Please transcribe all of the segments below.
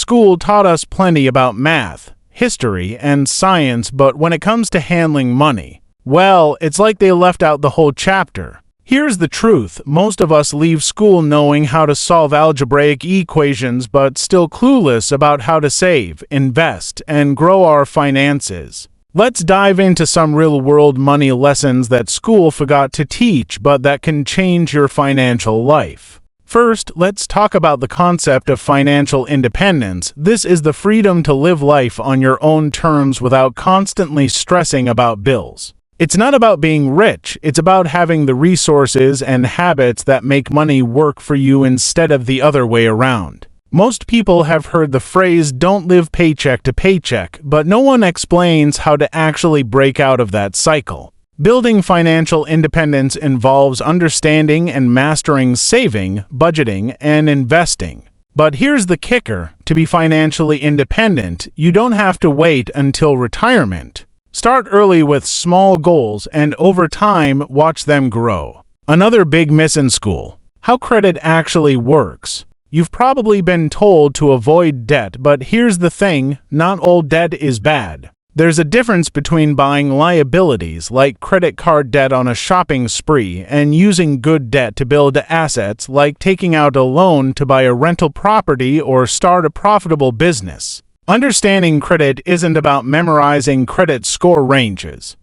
School taught us plenty about math, history, and science, but when it comes to handling money, well, it's like they left out the whole chapter. Here's the truth, most of us leave school knowing how to solve algebraic equations but still clueless about how to save, invest, and grow our finances. Let's dive into some real-world money lessons that school forgot to teach but that can change your financial life. First, let's talk about the concept of financial independence. This is the freedom to live life on your own terms without constantly stressing about bills. It's not about being rich, it's about having the resources and habits that make money work for you instead of the other way around. Most people have heard the phrase, "don't live paycheck to paycheck," but no one explains how to actually break out of that cycle. Building financial independence involves understanding and mastering saving, budgeting, and investing. But here's the kicker, to be financially independent, you don't have to wait until retirement. Start early with small goals and over time, watch them grow. Another big miss in school: how credit actually works. You've probably been told to avoid debt, but here's the thing, not all debt is bad. There's a difference between buying liabilities like credit card debt on a shopping spree and using good debt to build assets like taking out a loan to buy a rental property or start a profitable business. Understanding credit isn't about memorizing credit score ranges.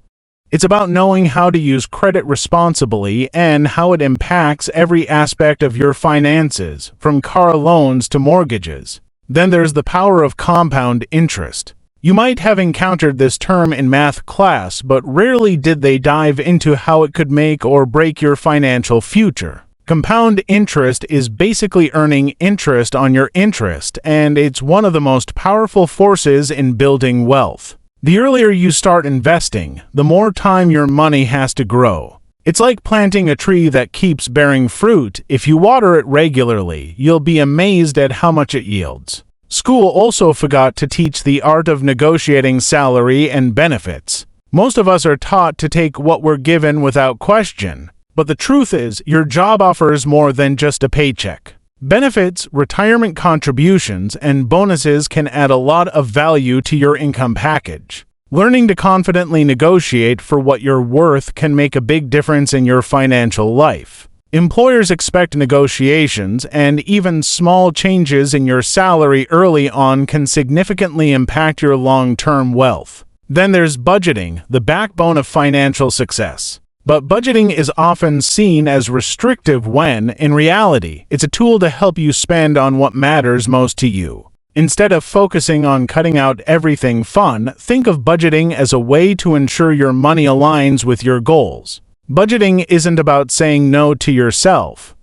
It's about knowing how to use credit responsibly and how it impacts every aspect of your finances, from car loans to mortgages. Then there's the power of compound interest. You might have encountered this term in math class, but rarely did they dive into how it could make or break your financial future. Compound interest is basically earning interest on your interest, and it's one of the most powerful forces in building wealth. The earlier you start investing, the more time your money has to grow. It's like planting a tree that keeps bearing fruit. If you water it regularly, you'll be amazed at how much it yields. School also forgot to teach the art of negotiating salary and benefits. Most of us are taught to take what we're given without question. But the truth is, your job offers more than just a paycheck. Benefits, retirement contributions, and bonuses can add a lot of value to your income package. Learning to confidently negotiate for what you're worth can make a big difference in your financial life. Employers expect negotiations, and even small changes in your salary early on can significantly impact your long-term wealth. Then there's budgeting, the backbone of financial success. But budgeting is often seen as restrictive when, in reality, it's a tool to help you spend on what matters most to you. Instead of focusing on cutting out everything fun, think of budgeting as a way to ensure your money aligns with your goals. Budgeting isn't about saying no to yourself.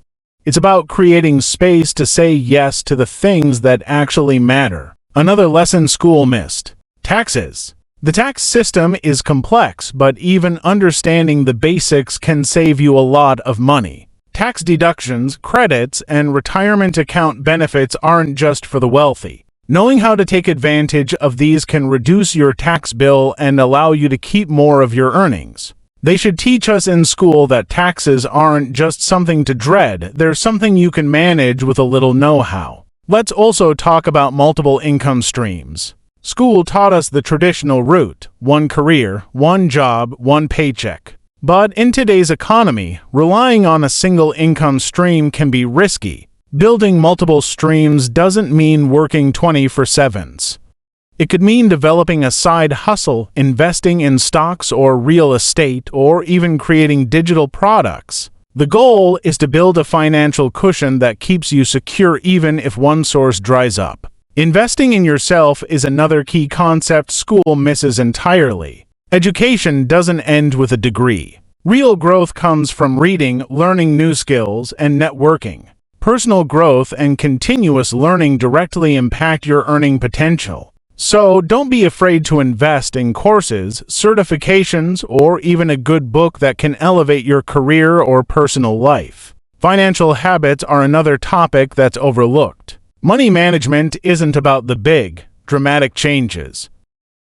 It's about creating space to say yes to the things that actually matter. Another lesson school missed: taxes. The tax system is complex, but even understanding the basics can save you a lot of money. Tax deductions, credits, and retirement account benefits aren't just for the wealthy. Knowing how to take advantage of these can reduce your tax bill and allow you to keep more of your earnings. They should teach us in school that taxes aren't just something to dread, they're something you can manage with a little know-how. Let's also talk about multiple income streams. School taught us the traditional route: one career, one job, one paycheck. But in today's economy, relying on a single income stream can be risky. Building multiple streams doesn't mean working 24/7. It could mean developing a side hustle, investing in stocks or real estate, or even creating digital products. The goal is to build a financial cushion that keeps you secure even if one source dries up. Investing in yourself is another key concept school misses entirely. Education doesn't end with a degree. Real growth comes from reading, learning new skills, and networking. Personal growth and continuous learning directly impact your earning potential. So don't be afraid to invest in courses, certifications, or even a good book that can elevate your career or personal life. Financial habits are another topic that's overlooked. Money management isn't about the big, dramatic changes.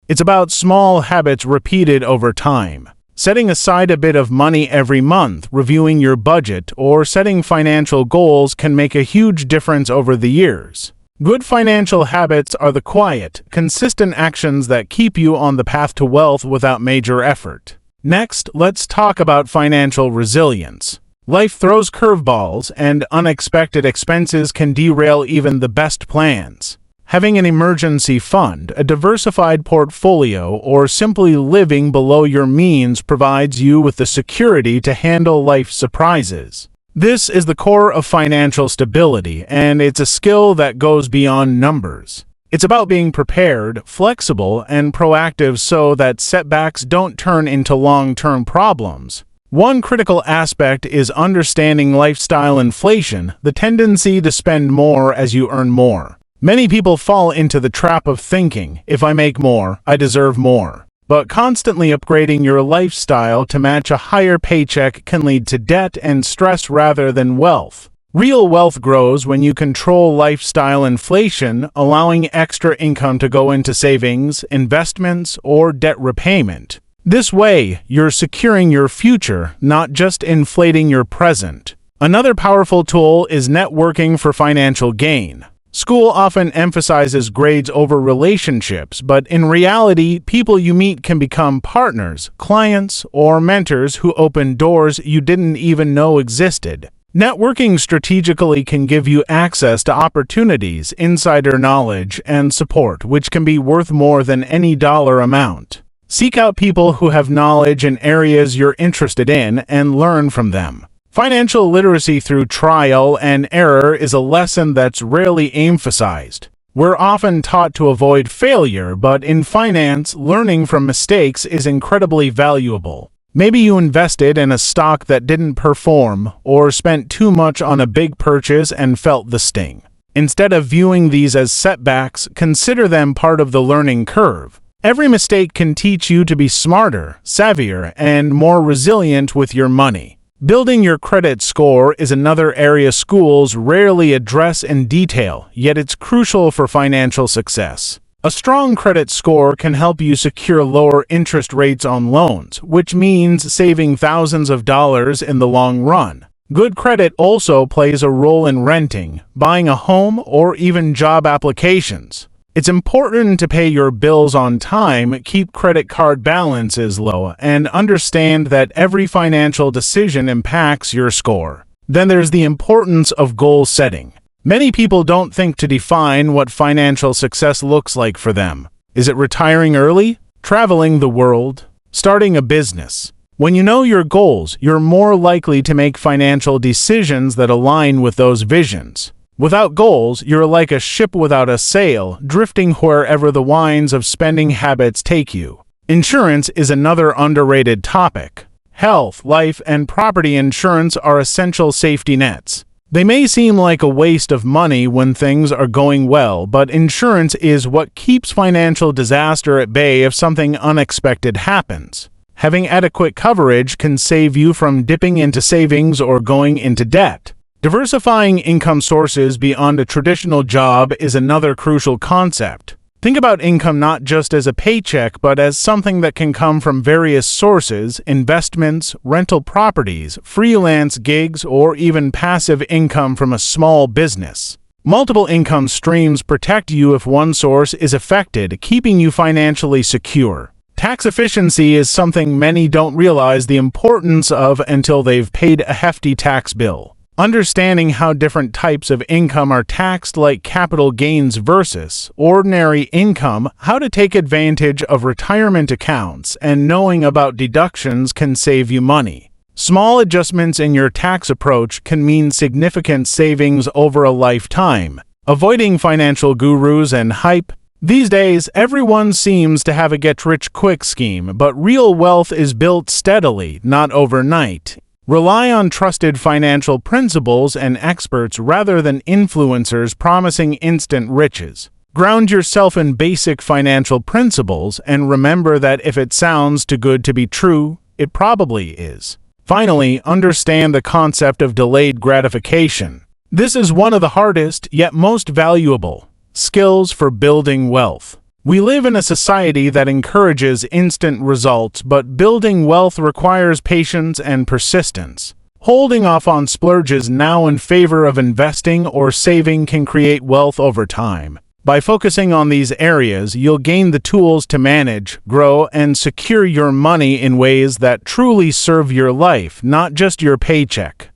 It's about small habits repeated over time. Setting aside a bit of money every month, reviewing your budget, or setting financial goals can make a huge difference over the years. Good financial habits are the quiet, consistent actions that keep you on the path to wealth without major effort. Next, let's talk about financial resilience. Life throws curveballs, and unexpected expenses can derail even the best plans. Having an emergency fund, a diversified portfolio, or simply living below your means provides you with the security to handle life's surprises. This is the core of financial stability, and it's a skill that goes beyond numbers. It's about being prepared, flexible, and proactive so that setbacks don't turn into long-term problems. One critical aspect is understanding lifestyle inflation, the tendency to spend more as you earn more. Many people fall into the trap of thinking, if I make more, I deserve more. But constantly upgrading your lifestyle to match a higher paycheck can lead to debt and stress rather than wealth. Real wealth grows when you control lifestyle inflation, allowing extra income to go into savings, investments, or debt repayment. This way, you're securing your future, not just inflating your present. Another powerful tool is networking for financial gain. School often emphasizes grades over relationships, but in reality, people you meet can become partners, clients, or mentors who open doors you didn't even know existed. Networking strategically can give you access to opportunities, insider knowledge, and support, which can be worth more than any dollar amount. Seek out people who have knowledge in areas you're interested in and learn from them. Financial literacy through trial and error is a lesson that's rarely emphasized. We're often taught to avoid failure, but in finance, learning from mistakes is incredibly valuable. Maybe you invested in a stock that didn't perform, or spent too much on a big purchase and felt the sting. Instead of viewing these as setbacks, consider them part of the learning curve. Every mistake can teach you to be smarter, savvier, and more resilient with your money. Building your credit score is another area schools rarely address in detail, yet it's crucial for financial success. A strong credit score can help you secure lower interest rates on loans, which means saving thousands of dollars in the long run. Good credit also plays a role in renting, buying a home, or even job applications. It's important to pay your bills on time, keep credit card balances low, and understand that every financial decision impacts your score. Then there's the importance of goal setting. Many people don't think to define what financial success looks like for them. Is it retiring early? Traveling the world? Starting a business? When you know your goals, you're more likely to make financial decisions that align with those visions. Without goals, you're like a ship without a sail, drifting wherever the winds of spending habits take you. Insurance is another underrated topic. Health, life, and property insurance are essential safety nets. They may seem like a waste of money when things are going well, but insurance is what keeps financial disaster at bay if something unexpected happens. Having adequate coverage can save you from dipping into savings or going into debt. Diversifying income sources beyond a traditional job is another crucial concept. Think about income not just as a paycheck, but as something that can come from various sources: investments, rental properties, freelance gigs, or even passive income from a small business. Multiple income streams protect you if one source is affected, keeping you financially secure. Tax efficiency is something many don't realize the importance of until they've paid a hefty tax bill. Understanding how different types of income are taxed, like capital gains versus ordinary income, how to take advantage of retirement accounts, and knowing about deductions can save you money. Small adjustments in your tax approach can mean significant savings over a lifetime. Avoiding financial gurus and hype. These days, everyone seems to have a get-rich-quick scheme, but real wealth is built steadily, not overnight. Rely on trusted financial principles and experts rather than influencers promising instant riches. Ground yourself in basic financial principles and remember that if it sounds too good to be true, it probably is. Finally, understand the concept of delayed gratification. This is one of the hardest, yet most valuable, skills for building wealth. We live in a society that encourages instant results, but building wealth requires patience and persistence. Holding off on splurges now in favor of investing or saving can create wealth over time. By focusing on these areas, you'll gain the tools to manage, grow, and secure your money in ways that truly serve your life, not just your paycheck.